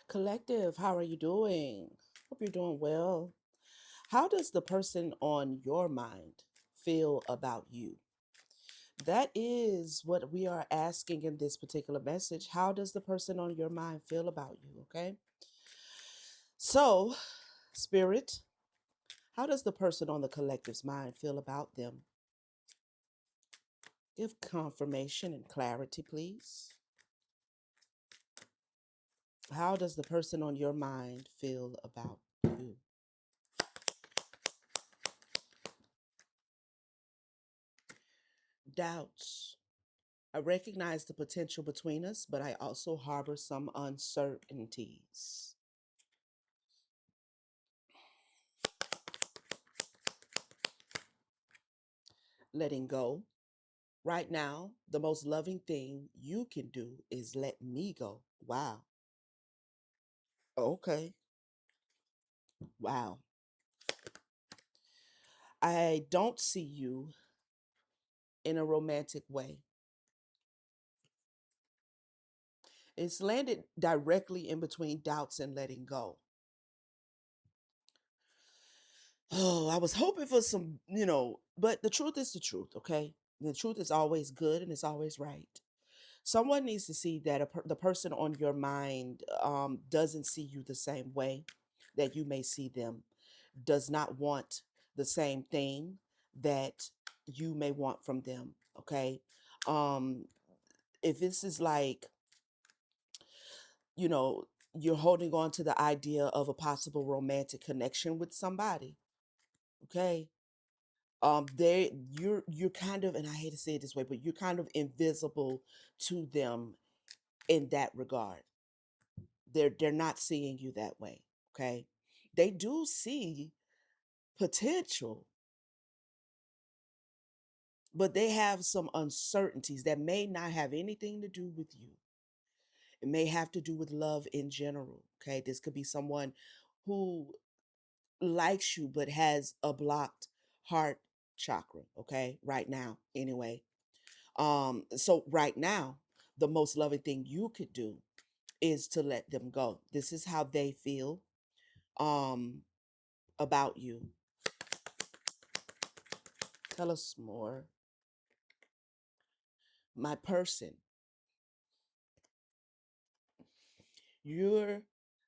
Collective, how are you doing? Hope you're doing well. How does the person on your mind feel about you? That is what we are asking in this particular message. How does the person on your mind feel about you? Okay. So, Spirit, how does the person on the collective's mind feel about them? Give confirmation and clarity, please. How does the person on your mind feel about you? Doubts. I recognize the potential between us, but I also harbor some uncertainties. Letting go. Right now, the most loving thing you can do is let me go. Wow. Okay. Wow. I don't see you in a romantic way. It's landed directly in between doubts and letting go. Oh, I was hoping for some, but the truth is the truth, okay? The truth is always good and it's always right. Someone needs to see that the person on your mind doesn't see you the same way that you may see them, does not want the same thing that you may want from them. Okay. Um, if this is like, you know, you're holding on to the idea of a possible romantic connection with somebody, okay? You're kind of, and I hate to say it this way, but you're kind of invisible to them in that regard. They're not seeing you that way, okay? They do see potential, but they have some uncertainties that may not have anything to do with you. It may have to do with love in general, okay? This could be someone who likes you but has a blocked heart chakra, okay? Right now, anyway. So right now, the most loving thing you could do is to let them go. This is how they feel um about you. Tell us more. My person, you're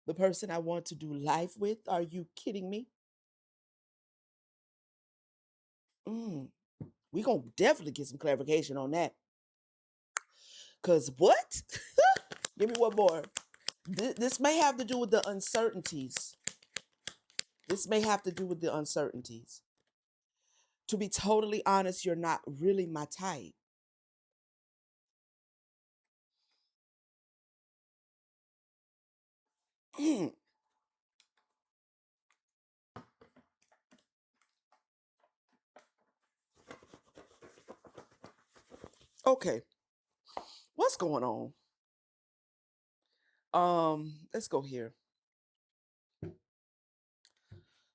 the person I want to do life with. Are you kidding me? Mm, we gonna definitely get some clarification on that. Cause what? Give me one more. This may have to do with the uncertainties. This may have to do with the uncertainties. To be totally honest, you're not really my type. Okay, what's going on? Let's go here.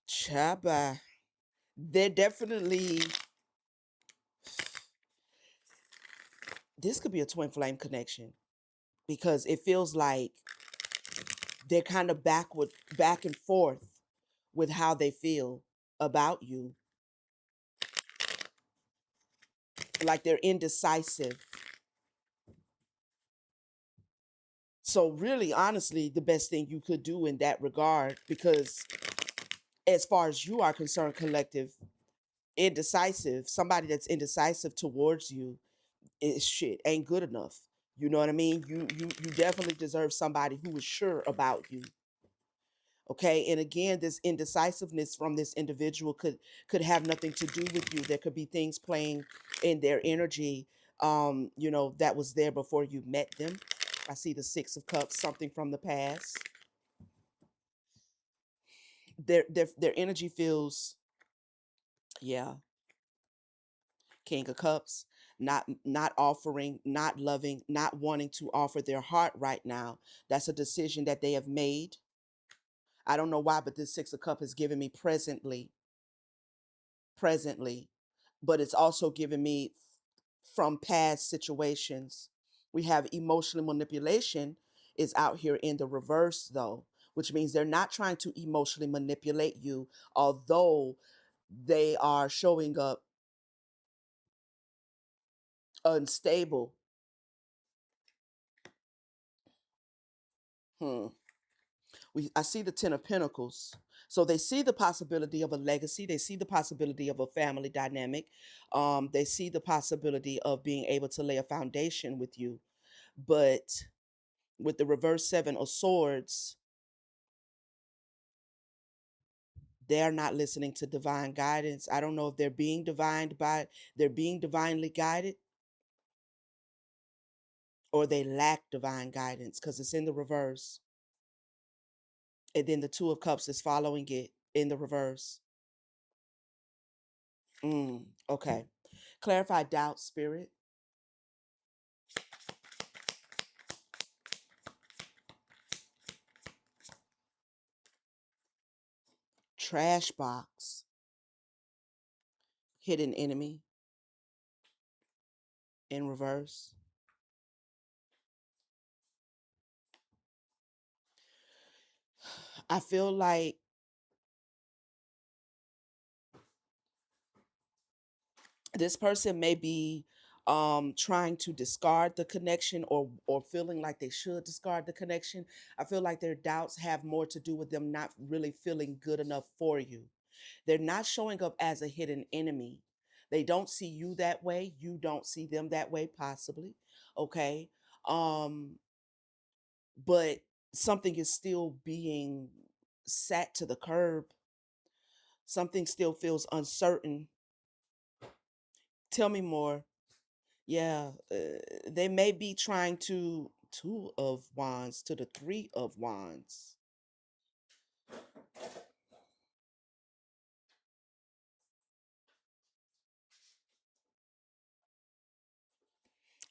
Chaba. They're definitely, this could be a twin flame connection because it feels like they're kind of back and forth with how they feel about you. Like they're indecisive. So really, honestly, the best thing you could do in that regard, because as far as you are concerned, collective, indecisive, somebody that's indecisive towards you is shit, ain't good enough. You know what I mean? You definitely deserve somebody who is sure about you. Okay, and again, this indecisiveness from this individual could have nothing to do with you. There could be things playing in their energy, that was there before you met them. I see the Six of Cups, something from the past. Their energy feels, yeah, King of Cups, not offering, not loving, not wanting to offer their heart right now. That's a decision that they have made. I don't know why, but this Six of Cups has given me presently, but it's also given me from past situations. We have emotional manipulation is out here in the reverse, though, which means they're not trying to emotionally manipulate you, although they are showing up unstable. Hmm. I see the 10 of Pentacles. So they see the possibility of a legacy. They see the possibility of a family dynamic. They see the possibility of being able to lay a foundation with you. But with the reverse 7 of Swords, they're not listening to divine guidance. I don't know if they're being divinely guided, or they lack divine guidance because it's in the reverse. And then the 2 of Cups is following it in the reverse. Okay. Clarify doubt, spirit. Trash box. Hidden enemy in reverse. I feel like this person may be trying to discard the connection, or feeling like they should discard the connection. I feel like their doubts have more to do with them not really feeling good enough for you. They're not showing up as a hidden enemy. They don't see you that way. You don't see them that way, possibly. Okay. Um, but something is still being sat to the curb. Something still feels uncertain. Tell me more. Yeah, they may be trying to 2 of Wands to the 3 of Wands.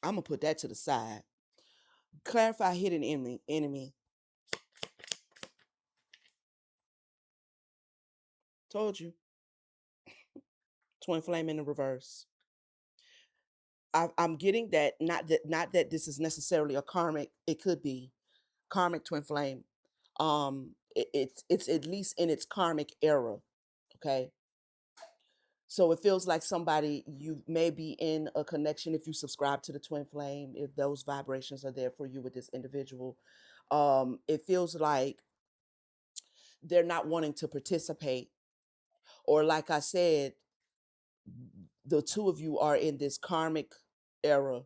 I'm gonna put that to the side. Clarify hidden enemy. Enemy. Told you. Twin flame in the reverse. I'm getting that, not that this is necessarily a karmic. It could be karmic twin flame. It's at least in its karmic era. Okay. So it feels like somebody, you may be in a connection if you subscribe to the twin flame, if those vibrations are there for you with this individual. It feels like they're not wanting to participate, or like I said, the two of you are in this karmic era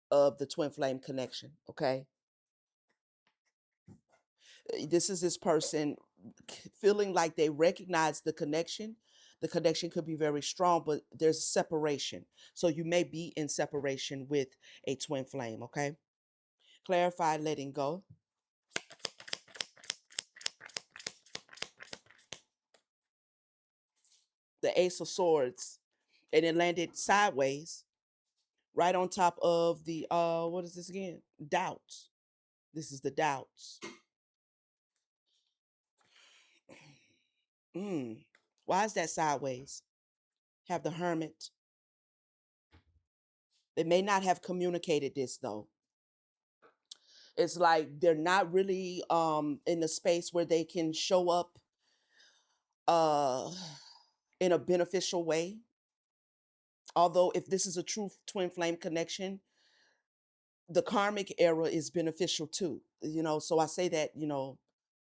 of the twin flame connection. Okay. This is this person feeling like they recognize the connection. The connection could be very strong, but there's separation. So you may be in separation with a twin flame. Okay. Clarify letting go. The Ace of Swords. And it landed sideways right on top of the what is this again? Doubts. This is the doubts. Mm. Why is that sideways? Have the Hermit. They may not have communicated this though. It's like they're not really in the space where they can show up uh in a beneficial way. Although if this is a true twin flame connection, the karmic era is beneficial too. So I say that,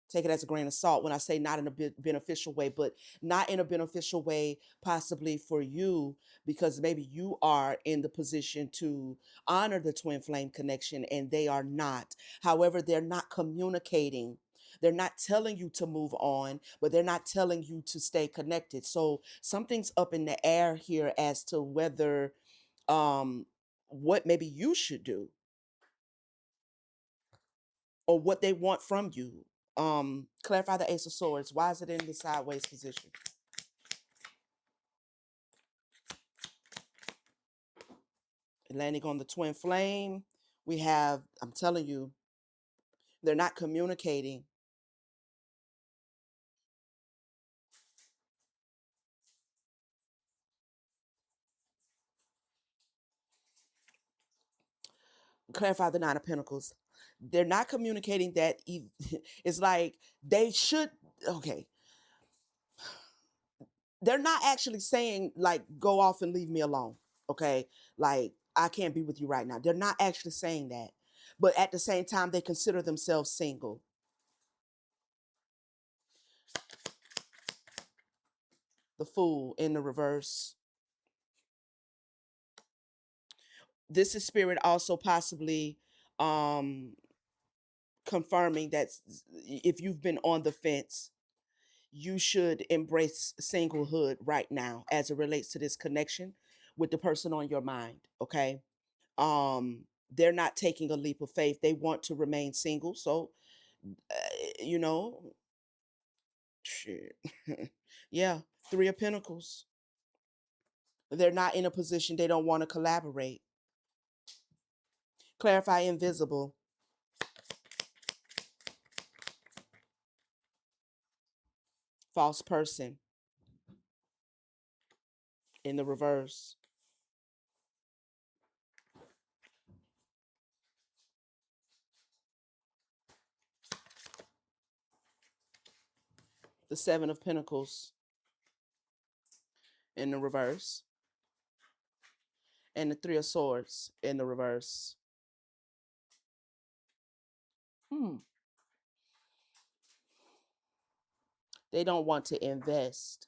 take it as a grain of salt when I say not in a beneficial way, but not in a beneficial way possibly for you, because maybe you are in the position to honor the twin flame connection and they are not. However, they're not communicating. They're not telling you to move on, but they're not telling you to stay connected. So something's up in the air here as to whether um what maybe you should do, or what they want from you. Clarify the Ace of Swords. Why is it in the sideways position? Landing on the twin flame. We have, I'm telling you, they're not communicating. Clarify the Nine of Pentacles. They're not communicating that. It's like they should. Okay, they're not actually saying like go off and leave me alone. Okay, like I can't be with you right now. They're not actually saying that, but at the same time they consider themselves single. The Fool in the reverse. This is spirit also possibly um confirming that if you've been on the fence, you should embrace singlehood right now as it relates to this connection with the person on your mind. Okay, they're not taking a leap of faith. They want to remain single. So you know, shit. Yeah, Three of Pentacles. They're not in a position, they don't want to collaborate. Clarify invisible. False person in the reverse. The Seven of Pentacles in the reverse. And the Three of Swords in the reverse. Hmm. They don't want to invest.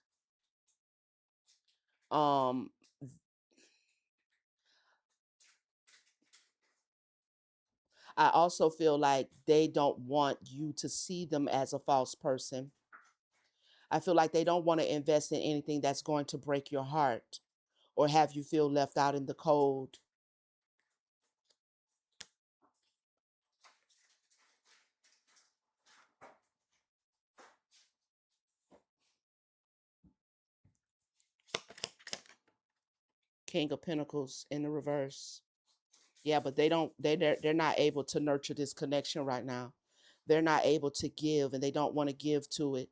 Um, I also feel like they don't want you to see them as a false person. I feel like they don't want to invest in anything that's going to break your heart or have you feel left out in the cold. King of Pentacles in the reverse. Yeah, but they don't they're not able to nurture this connection right now. They're not able to give and they don't want to give to it.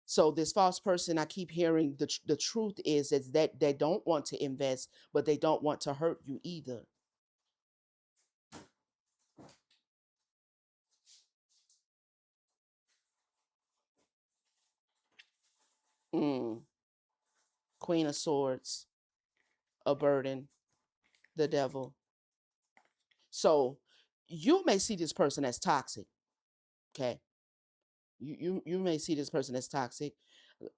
So this false person, I keep hearing the truth is that they don't want to invest, but they don't want to hurt you either. Mm. Queen of Swords, a burden, the devil. So you may see this person as toxic. Okay, you may see this person as toxic,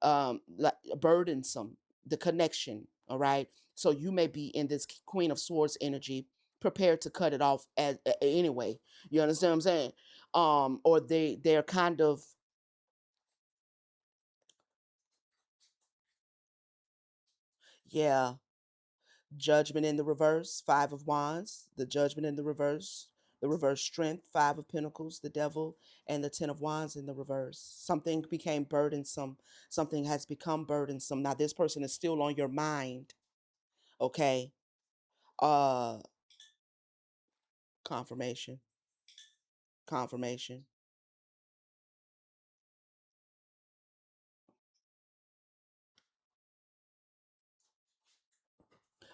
like burdensome. The connection, all right. So you may be in this Queen of Swords energy, prepared to cut it off as anyway. You understand what I'm saying? Or they're kind of, yeah. Judgment in the reverse, Five of Wands, the Judgment in the reverse Strength, Five of Pentacles, the Devil, and the Ten of Wands in the reverse. Something became burdensome. Something has become burdensome. Now this person is still on your mind. Okay. Uh, confirmation, confirmation.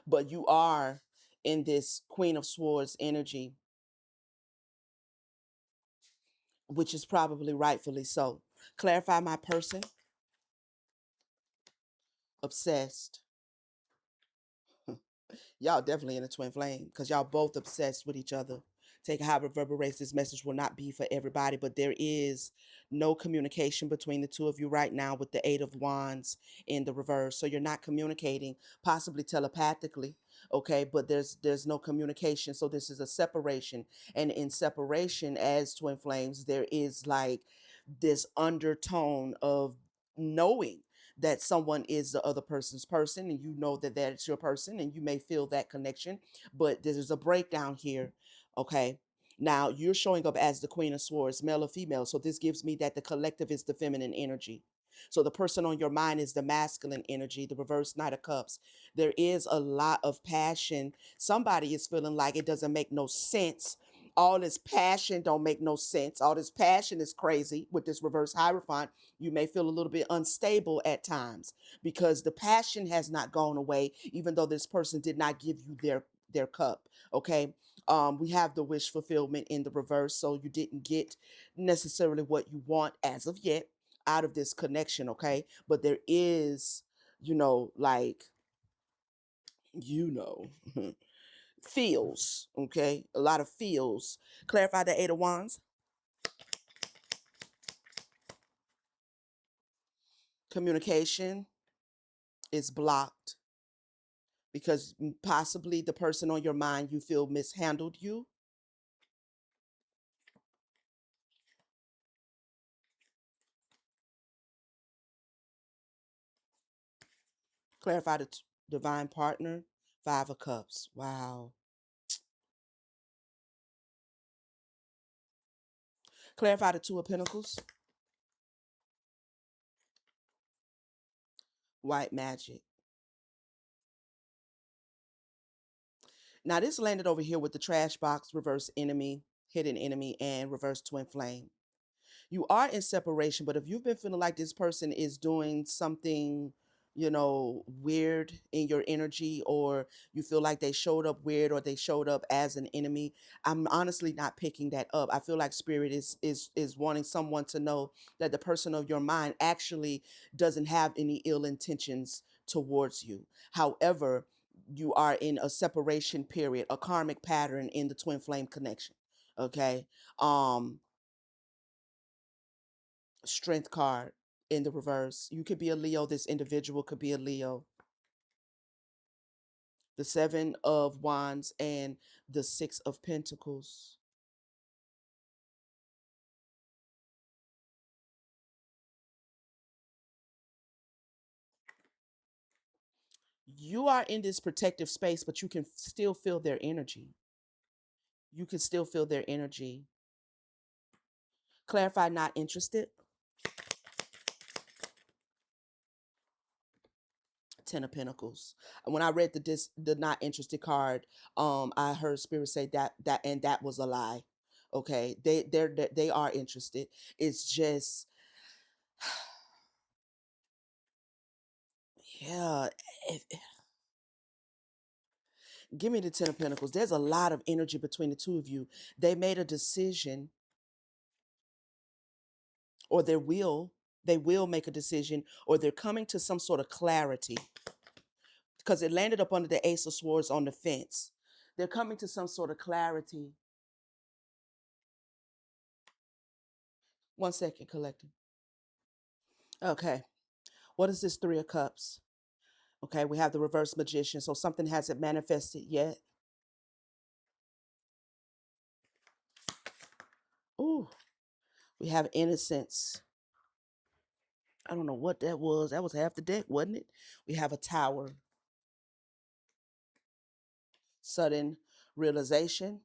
But you are in this Queen of Swords energy, which is probably rightfully so. Clarify my person, obsessed. Y'all definitely in a twin flame because y'all both obsessed with each other. Take how it reverberates. This message will not be for everybody, but there is no communication between the two of you right now with the Eight of Wands in the reverse. So you're not communicating, possibly telepathically, okay? But there's no communication. So this is a separation, and in separation, as twin flames, there is like this undertone of knowing that someone is the other person's person and you know that that's your person and you may feel that connection, but there's a breakdown here. Okay, now you're showing up as the Queen of Swords, male or female, so this gives me that the collective is the feminine energy. So the person on your mind is the masculine energy, the reverse Knight of Cups. There is a lot of passion. Somebody is feeling like it doesn't make no sense. All this passion don't make no sense. All this passion is crazy with this reverse Hierophant. You may feel a little bit unstable at times because the passion has not gone away, even though this person did not give you their cup. Okay. We have the wish fulfillment in the reverse, so you didn't get necessarily what you want as of yet out of this connection, okay? But there is, like, you know, feels, okay? A lot of feels. Clarify the Eight of Wands. Communication is blocked because possibly the person on your mind you feel mishandled you. Clarify the divine partner. Five of Cups. Wow. Clarify the Two of Pentacles. White magic. Now this landed over here with the trash box, reverse enemy, hidden enemy, and reverse twin flame. You are in separation, but if you've been feeling like this person is doing something, weird in your energy, or you feel like they showed up weird or they showed up as an enemy, I'm honestly not picking that up. I feel like spirit is wanting someone to know that the person of your mind actually doesn't have any ill intentions towards you. However, you are in a separation period, a karmic pattern in the twin flame connection. Okay. Um, Strength card in the reverse. You could be a Leo. This individual could be a Leo. The Seven of Wands and the Six of Pentacles. You are in this protective space, but you can still feel their energy. You can still feel their energy. Clarify not interested. Ten of Pentacles. When I read the not interested card, I heard Spirit say that was a lie. Okay, they are interested. It's just, yeah. If, Give me the Ten of Pentacles. There's a lot of energy between the two of you. They made a decision, or they will make a decision, or they're coming to some sort of clarity, because it landed up under the Ace of Swords on the fence. They're coming to some sort of clarity. One second, collective. Okay. What is this Three of Cups? Okay, we have the reverse magician. So something hasn't manifested yet. Ooh, we have innocence. I don't know what that was. That was half the deck, wasn't it? We have a tower. Sudden realization.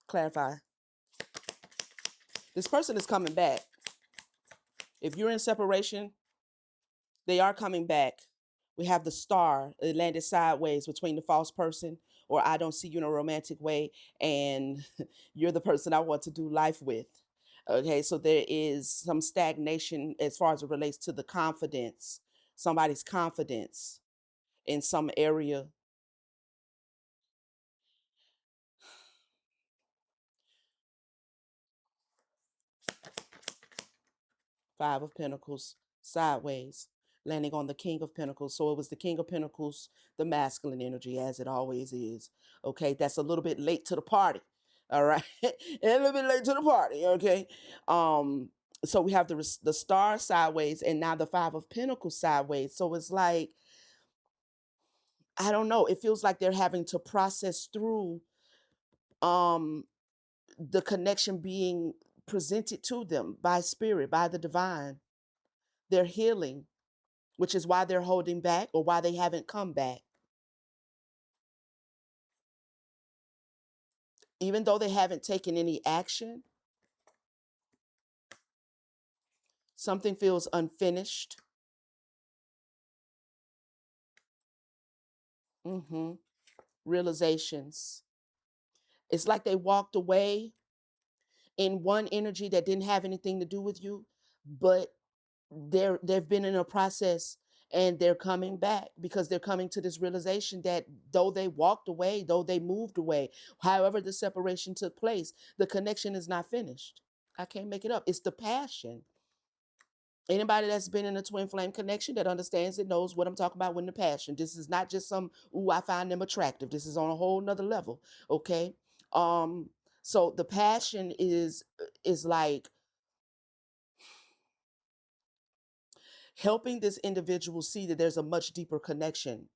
Clarify. This person is coming back. If you're in separation, they are coming back. We have the star. It landed sideways between the false person, or I don't see you in a romantic way, and you're the person I want to do life with. Okay, so there is some stagnation as far as it relates to the confidence, somebody's confidence in some area. Five of Pentacles sideways, landing on the King of Pentacles. So it was the King of Pentacles, the masculine energy, as it always is. Okay, that's a little bit late to the party. All right, a little bit late to the party. Okay, so we have the star sideways, and now the Five of Pentacles sideways. So it's like, I don't know. It feels like they're having to process through um the connection being presented to them by spirit, by the divine. They're healing, which is why they're holding back or why they haven't come back. Even though they haven't taken any action, something feels unfinished. hmm Realizations. It's like they walked away in one energy that didn't have anything to do with you, but they've been in a process And they're coming back because they're coming to this realization that though they walked away, though they moved away, however the separation took place, the connection is not finished. I can't make it up. It's the passion. Anybody that's been in a twin flame connection that understands it knows what I'm talking about when the passion. This is not just some, ooh, I find them attractive. This is on a whole nother level. Okay. Um, so the passion is like helping this individual see that there's a much deeper connection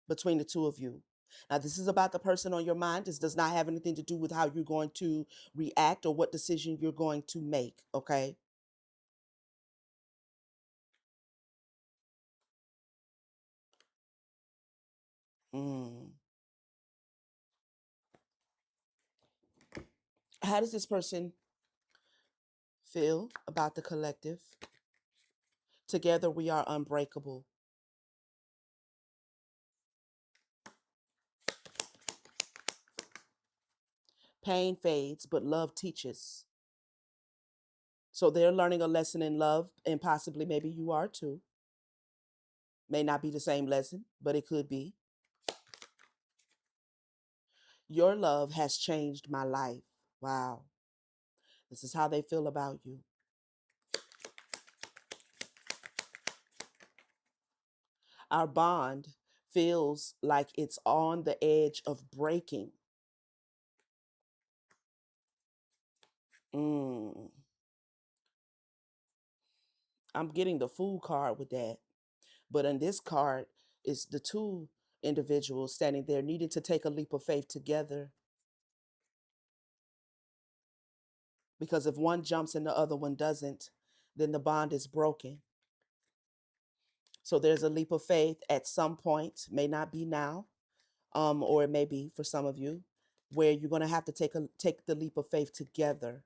between the two of you. Now, this is about the person on your mind. This does not have anything to do with how you're going to react or what decision you're going to make. Okay. Mm. How does this person feel about the collective? Together we are unbreakable. Pain fades, but love teaches. So they're learning a lesson in love, and possibly maybe you are too. May not be the same lesson, but it could be. Your love has changed my life. Wow. This is how they feel about you. Our bond feels like it's on the edge of breaking. Mm. I'm getting the fool card with that. But in this card, it's the two individuals standing there needing to take a leap of faith together. Because if one jumps and the other one doesn't, then the bond is broken. So there's a leap of faith at some point, may not be now, or it may be for some of you, where you're going to have to take the leap of faith together.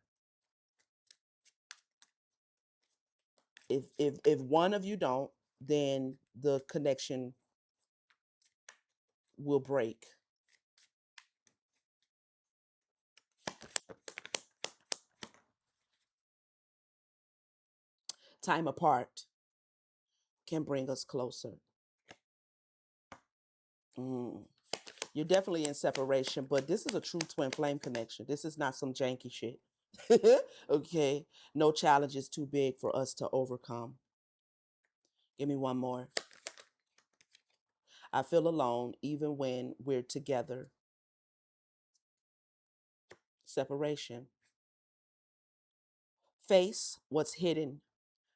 If one of you don't, then the connection will break. Time apart can bring us closer. Mm. You're definitely in separation, but this is a true twin flame connection. This is not some janky shit. Okay. No challenge is too big for us to overcome. Give me one more. I feel alone even when we're together. Separation. Face what's hidden.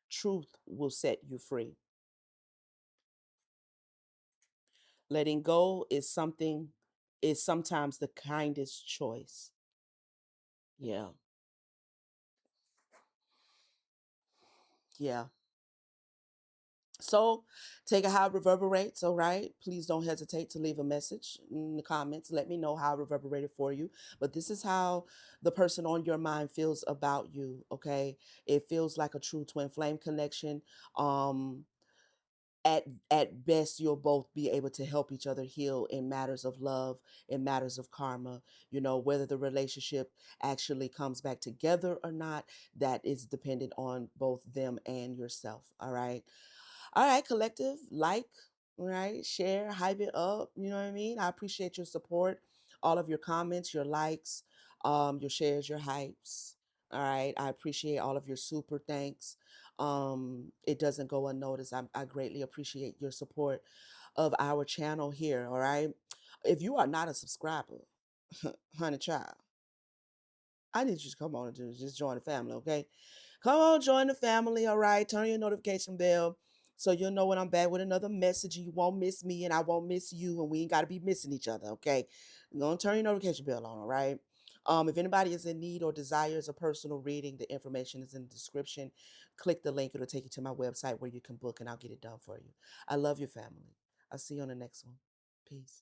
Truth will set you free. Letting go is sometimes the kindest choice. Yeah. Yeah. So take it how it reverberates, all right? Please don't hesitate to leave a message in the comments. Let me know how it reverberated for you. But this is how the person on your mind feels about you, okay? It feels like a true twin flame connection. Um, at best you'll both be able to help each other heal in matters of love, in matters of karma. Whether the relationship actually comes back together or not, that is dependent on both them and yourself. All right, collective, like, all right, share, hype it up. You know what I mean? I appreciate your support, all of your comments, your likes, your shares, your hypes. All right, I appreciate all of your super thanks. It doesn't go unnoticed. I greatly appreciate your support of our channel here. All right, if you are not a subscriber, honey child, I need you to come on and just join the family, okay? Come on, join the family, all right? Turn your notification bell so you'll know when I'm back with another message and you won't miss me and I won't miss you and we ain't got to be missing each other, okay? You're going to turn your notification bell on, all right? If anybody is in need or desires a personal reading, the information is in the description. Click the link. It'll take you to my website where you can book and I'll get it done for you. I love your family. I'll see you on the next one. Peace.